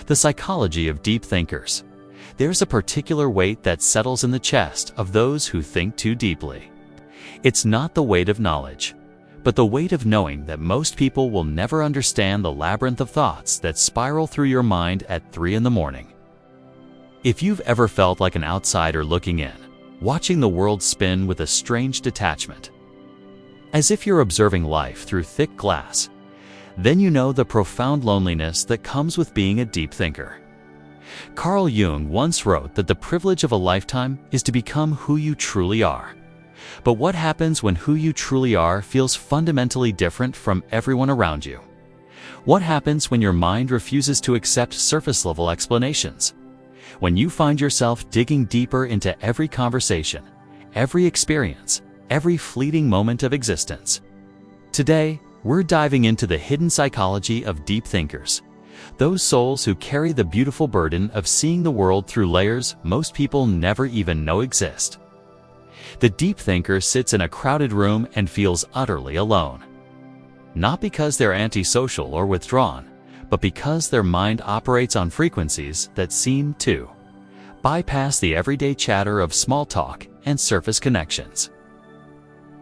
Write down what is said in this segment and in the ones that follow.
The psychology of deep thinkers. There's a particular weight that settles in the chest of those who think too deeply. It's not the weight of knowledge, but the weight of knowing that most people will never understand the labyrinth of thoughts that spiral through your mind at 3 in the morning. If you've ever felt like an outsider looking in, watching the world spin with a strange detachment, as if you're observing life through thick glass, then you know the profound loneliness that comes with being a deep thinker. Carl Jung once wrote that the privilege of a lifetime is to become who you truly are. But what happens when who you truly are feels fundamentally different from everyone around you? What happens when your mind refuses to accept surface-level explanations? When you find yourself digging deeper into every conversation, every experience, every fleeting moment of existence? Today, we're diving into the hidden psychology of deep thinkers, those souls who carry the beautiful burden of seeing the world through layers most people never even know exist. The deep thinker sits in a crowded room and feels utterly alone. Not because they're antisocial or withdrawn, but because their mind operates on frequencies that seem to bypass the everyday chatter of small talk and surface connections.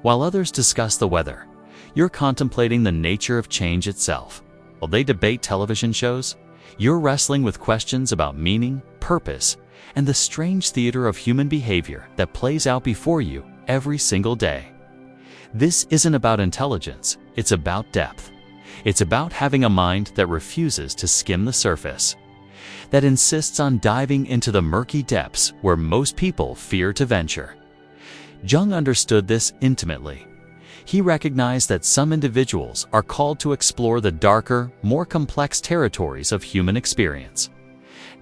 While others discuss the weather, you're contemplating the nature of change itself. While they debate television shows, you're wrestling with questions about meaning, purpose, and the strange theater of human behavior that plays out before you every single day. This isn't about intelligence, it's about depth. It's about having a mind that refuses to skim the surface, that insists on diving into the murky depths where most people fear to venture. Jung understood this intimately. He recognized that some individuals are called to explore the darker, more complex territories of human experience,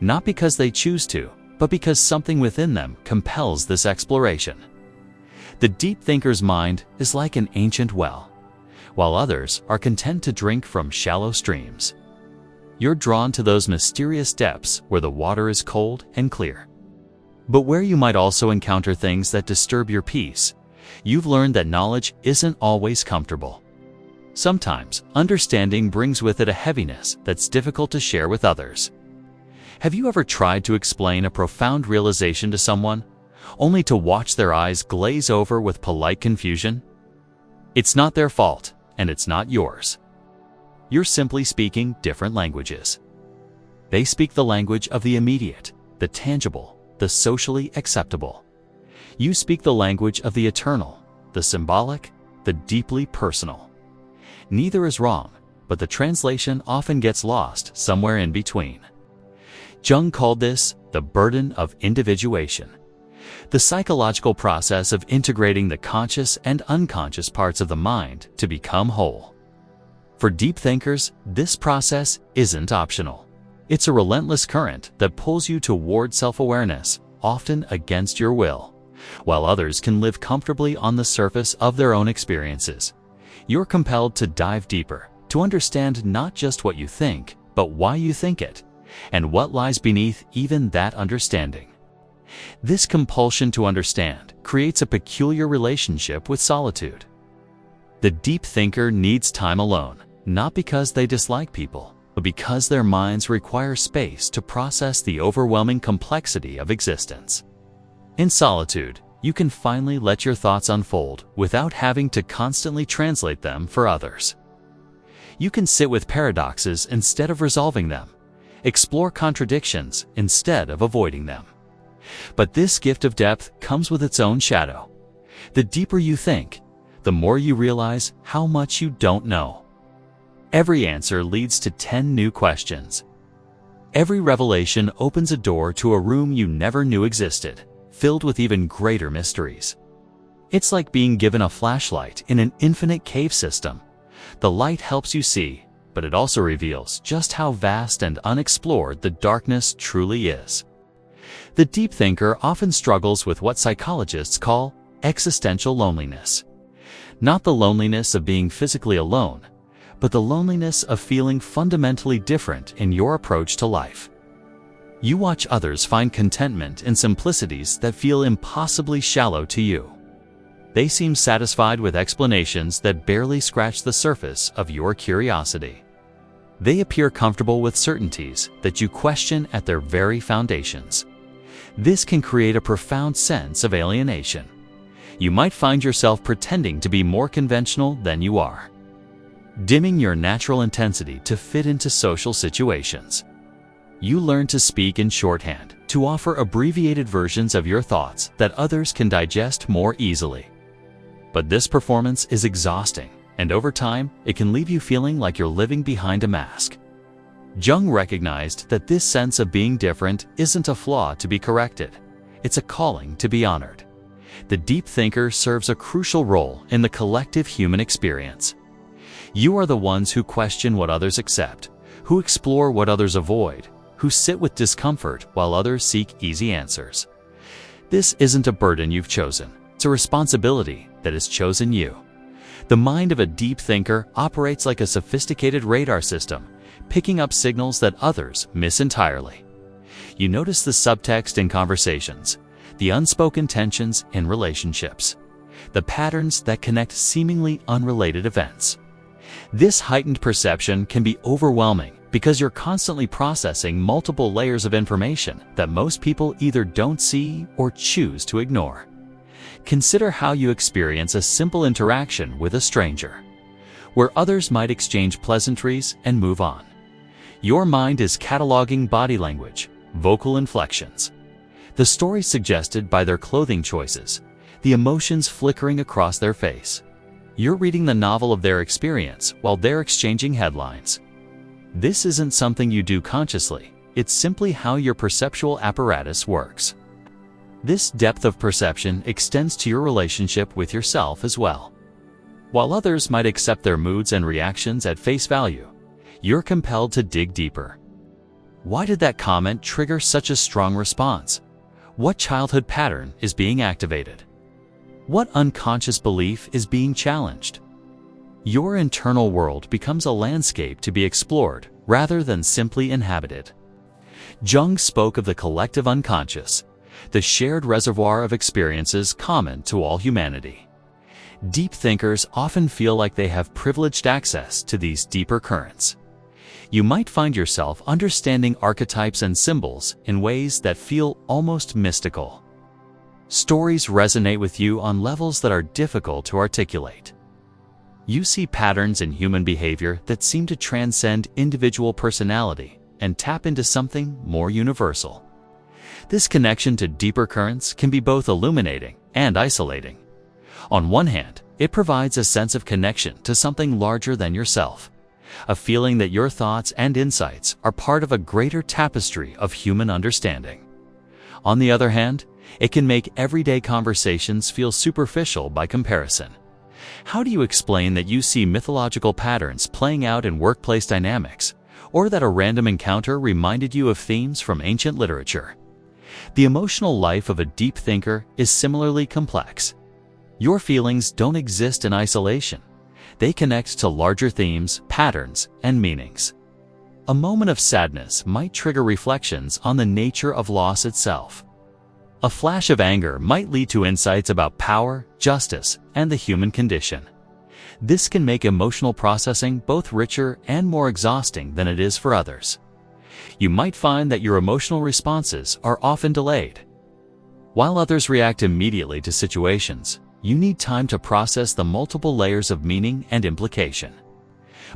not because they choose to, but because something within them compels this exploration. The deep thinker's mind is like an ancient well, while others are content to drink from shallow streams. You're drawn to those mysterious depths where the water is cold and clear, but where you might also encounter things that disturb your peace. You've learned that knowledge isn't always comfortable. Sometimes, understanding brings with it a heaviness that's difficult to share with others. Have you ever tried to explain a profound realization to someone, only to watch their eyes glaze over with polite confusion? It's not their fault, and it's not yours. You're simply speaking different languages. They speak the language of the immediate, the tangible, the socially acceptable. You speak the language of the eternal, the symbolic, the deeply personal. Neither is wrong, but the translation often gets lost somewhere in between. Jung called this the burden of individuation, the psychological process of integrating the conscious and unconscious parts of the mind to become whole. For deep thinkers, this process isn't optional. It's a relentless current that pulls you toward self-awareness, often against your will. While others can live comfortably on the surface of their own experiences, you're compelled to dive deeper, to understand not just what you think, but why you think it, and what lies beneath even that understanding. This compulsion to understand creates a peculiar relationship with solitude. The deep thinker needs time alone, not because they dislike people, but because their minds require space to process the overwhelming complexity of existence. In solitude, you can finally let your thoughts unfold without having to constantly translate them for others. You can sit with paradoxes instead of resolving them, explore contradictions instead of avoiding them. But this gift of depth comes with its own shadow. The deeper you think, the more you realize how much you don't know. Every answer leads to 10 new questions. Every revelation opens a door to a room you never knew existed, filled with even greater mysteries. It's like being given a flashlight in an infinite cave system. The light helps you see, but it also reveals just how vast and unexplored the darkness truly is. The deep thinker often struggles with what psychologists call existential loneliness. Not the loneliness of being physically alone, but the loneliness of feeling fundamentally different in your approach to life. You watch others find contentment in simplicities that feel impossibly shallow to you. They seem satisfied with explanations that barely scratch the surface of your curiosity. They appear comfortable with certainties that you question at their very foundations. This can create a profound sense of alienation. You might find yourself pretending to be more conventional than you are, dimming your natural intensity to fit into social situations. You learn to speak in shorthand, to offer abbreviated versions of your thoughts that others can digest more easily. But this performance is exhausting, and over time, it can leave you feeling like you're living behind a mask. Jung recognized that this sense of being different isn't a flaw to be corrected. It's a calling to be honored. The deep thinker serves a crucial role in the collective human experience. You are the ones who question what others accept, who explore what others avoid, who sit with discomfort while others seek easy answers. This isn't a burden you've chosen. It's a responsibility that has chosen you. The mind of a deep thinker operates like a sophisticated radar system, picking up signals that others miss entirely. You notice the subtext in conversations, the unspoken tensions in relationships, the patterns that connect seemingly unrelated events. This heightened perception can be overwhelming because you're constantly processing multiple layers of information that most people either don't see or choose to ignore. Consider how you experience a simple interaction with a stranger, where others might exchange pleasantries and move on. Your mind is cataloging body language, vocal inflections, the stories suggested by their clothing choices, the emotions flickering across their face. You're reading the novel of their experience while they're exchanging headlines. This isn't something you do consciously, it's simply how your perceptual apparatus works. This depth of perception extends to your relationship with yourself as well. While others might accept their moods and reactions at face value, you're compelled to dig deeper. Why did that comment trigger such a strong response? What childhood pattern is being activated? What unconscious belief is being challenged? Your internal world becomes a landscape to be explored rather than simply inhabited. Jung spoke of the collective unconscious, the shared reservoir of experiences common to all humanity. Deep thinkers often feel like they have privileged access to these deeper currents. You might find yourself understanding archetypes and symbols in ways that feel almost mystical. Stories resonate with you on levels that are difficult to articulate. You see patterns in human behavior that seem to transcend individual personality and tap into something more universal. This connection to deeper currents can be both illuminating and isolating. On one hand, it provides a sense of connection to something larger than yourself, a feeling that your thoughts and insights are part of a greater tapestry of human understanding. On the other hand, it can make everyday conversations feel superficial by comparison. How do you explain that you see mythological patterns playing out in workplace dynamics, or that a random encounter reminded you of themes from ancient literature? The emotional life of a deep thinker is similarly complex. Your feelings don't exist in isolation. They connect to larger themes, patterns, and meanings. A moment of sadness might trigger reflections on the nature of loss itself. A flash of anger might lead to insights about power, justice, and the human condition. This can make emotional processing both richer and more exhausting than it is for others. You might find that your emotional responses are often delayed. While others react immediately to situations, you need time to process the multiple layers of meaning and implication.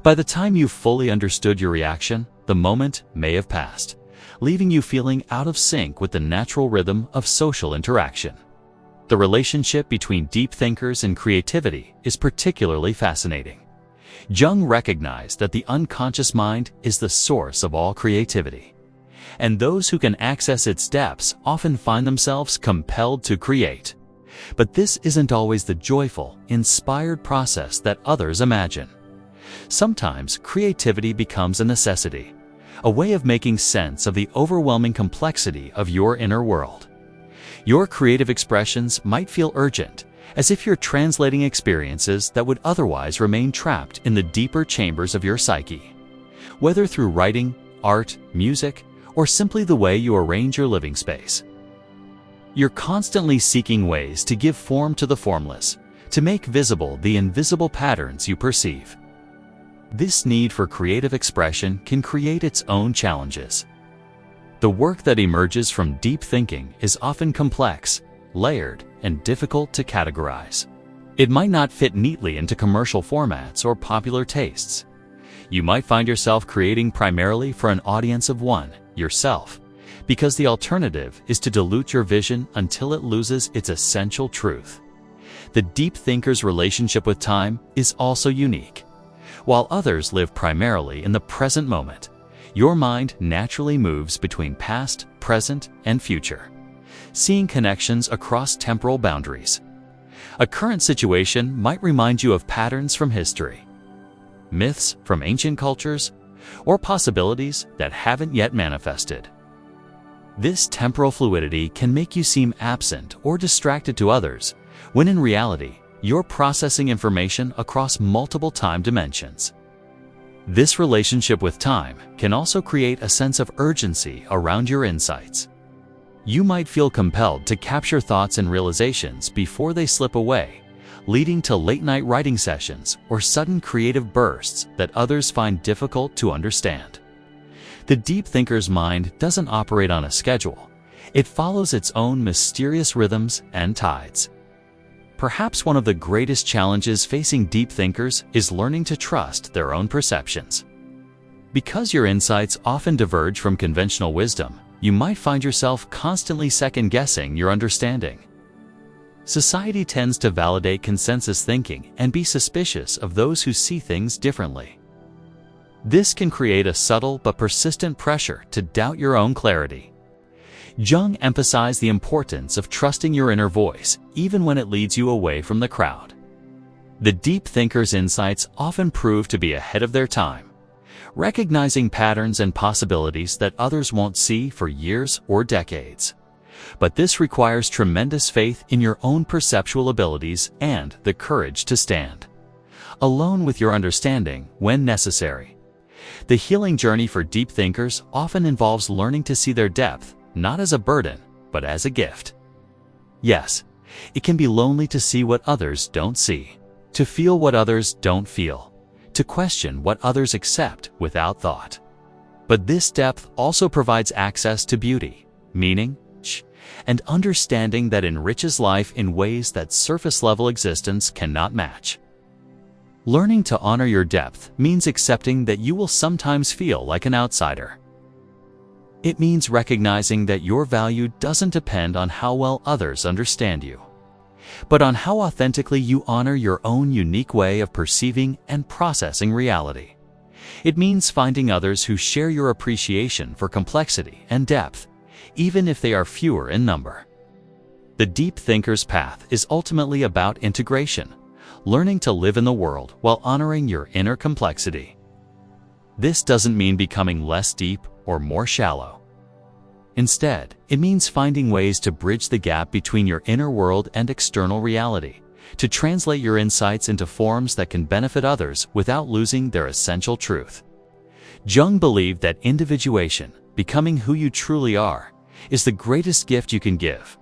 By the time you've fully understood your reaction, the moment may have passed, leaving you feeling out of sync with the natural rhythm of social interaction. The relationship between deep thinkers and creativity is particularly fascinating. Jung recognized that the unconscious mind is the source of all creativity, and those who can access its depths often find themselves compelled to create. But this isn't always the joyful, inspired process that others imagine. Sometimes creativity becomes a necessity, a way of making sense of the overwhelming complexity of your inner world. Your creative expressions might feel urgent, as if you're translating experiences that would otherwise remain trapped in the deeper chambers of your psyche. Whether through writing, art, music, or simply the way you arrange your living space, you're constantly seeking ways to give form to the formless, to make visible the invisible patterns you perceive. This need for creative expression can create its own challenges. The work that emerges from deep thinking is often complex, layered, and difficult to categorize. It might not fit neatly into commercial formats or popular tastes. You might find yourself creating primarily for an audience of one, yourself, because the alternative is to dilute your vision until it loses its essential truth. The deep thinker's relationship with time is also unique. While others live primarily in the present moment, your mind naturally moves between past, present, and future, seeing connections across temporal boundaries. A current situation might remind you of patterns from history, myths from ancient cultures, or possibilities that haven't yet manifested. This temporal fluidity can make you seem absent or distracted to others, when in reality, you're processing information across multiple time dimensions. This relationship with time can also create a sense of urgency around your insights. You might feel compelled to capture thoughts and realizations before they slip away, leading to late-night writing sessions or sudden creative bursts that others find difficult to understand. The deep thinker's mind doesn't operate on a schedule. It follows its own mysterious rhythms and tides. Perhaps one of the greatest challenges facing deep thinkers is learning to trust their own perceptions. Because your insights often diverge from conventional wisdom, you might find yourself constantly second-guessing your understanding. Society tends to validate consensus thinking and be suspicious of those who see things differently. This can create a subtle but persistent pressure to doubt your own clarity. Jung emphasized the importance of trusting your inner voice, even when it leads you away from the crowd. The deep thinker's insights often prove to be ahead of their time, recognizing patterns and possibilities that others won't see for years or decades. But this requires tremendous faith in your own perceptual abilities and the courage to stand alone with your understanding when necessary. The healing journey for deep thinkers often involves learning to see their depth not as a burden, but as a gift. Yes, it can be lonely to see what others don't see, to feel what others don't feel, to question what others accept without thought. But this depth also provides access to beauty, meaning, and understanding that enriches life in ways that surface-level existence cannot match. Learning to honor your depth means accepting that you will sometimes feel like an outsider. It means recognizing that your value doesn't depend on how well others understand you, but on how authentically you honor your own unique way of perceiving and processing reality. It means finding others who share your appreciation for complexity and depth, even if they are fewer in number. The deep thinker's path is ultimately about integration, learning to live in the world while honoring your inner complexity. This doesn't mean becoming less deep or more shallow. Instead, it means finding ways to bridge the gap between your inner world and external reality, to translate your insights into forms that can benefit others without losing their essential truth. Jung believed that individuation, becoming who you truly are, is the greatest gift you can give,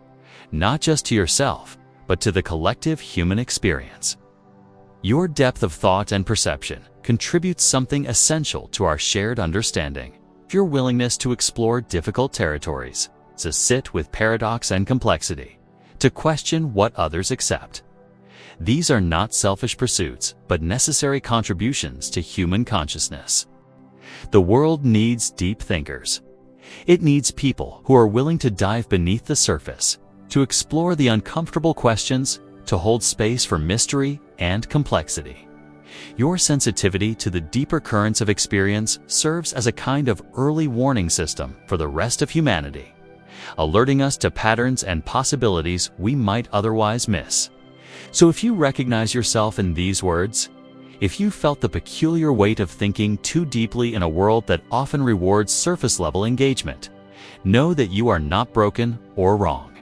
not just to yourself, but to the collective human experience. Your depth of thought and perception contributes something essential to our shared understanding. Your willingness to explore difficult territories, to sit with paradox and complexity, to question what others accept. These are not selfish pursuits, but necessary contributions to human consciousness. The world needs deep thinkers. It needs people who are willing to dive beneath the surface, to explore the uncomfortable questions, to hold space for mystery and complexity. Your sensitivity to the deeper currents of experience serves as a kind of early warning system for the rest of humanity, alerting us to patterns and possibilities we might otherwise miss. So if you recognize yourself in these words, if you felt the peculiar weight of thinking too deeply in a world that often rewards surface-level engagement, know that you are not broken or wrong.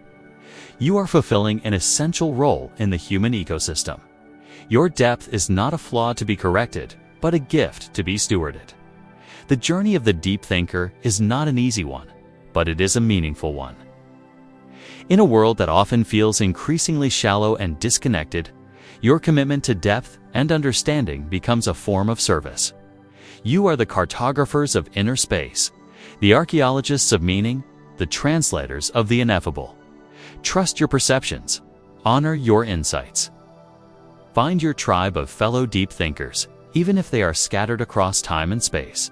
You are fulfilling an essential role in the human ecosystem. Your depth is not a flaw to be corrected, but a gift to be stewarded. The journey of the deep thinker is not an easy one, but it is a meaningful one. In a world that often feels increasingly shallow and disconnected, your commitment to depth and understanding becomes a form of service. You are the cartographers of inner space, the archaeologists of meaning, the translators of the ineffable. Trust your perceptions. Honor your insights. Find your tribe of fellow deep thinkers, even if they are scattered across time and space.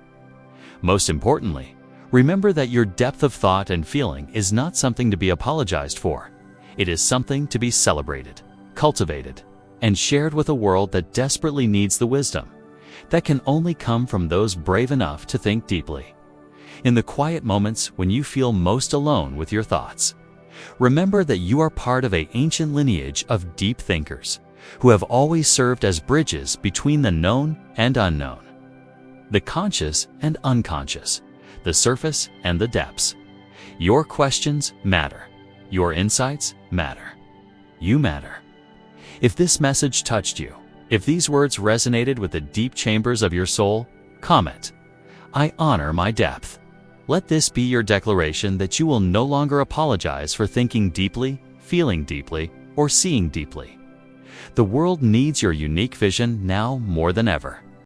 Most importantly, remember that your depth of thought and feeling is not something to be apologized for. It is something to be celebrated, cultivated, and shared with a world that desperately needs the wisdom that can only come from those brave enough to think deeply. In the quiet moments when you feel most alone with your thoughts, remember that you are part of an ancient lineage of deep thinkers who have always served as bridges between the known and unknown, the conscious and unconscious, the surface and the depths. Your questions matter. Your insights matter. You matter. If this message touched you, if these words resonated with the deep chambers of your soul, comment, "I honor my depth." Let this be your declaration that you will no longer apologize for thinking deeply, feeling deeply, or seeing deeply. The world needs your unique vision now more than ever.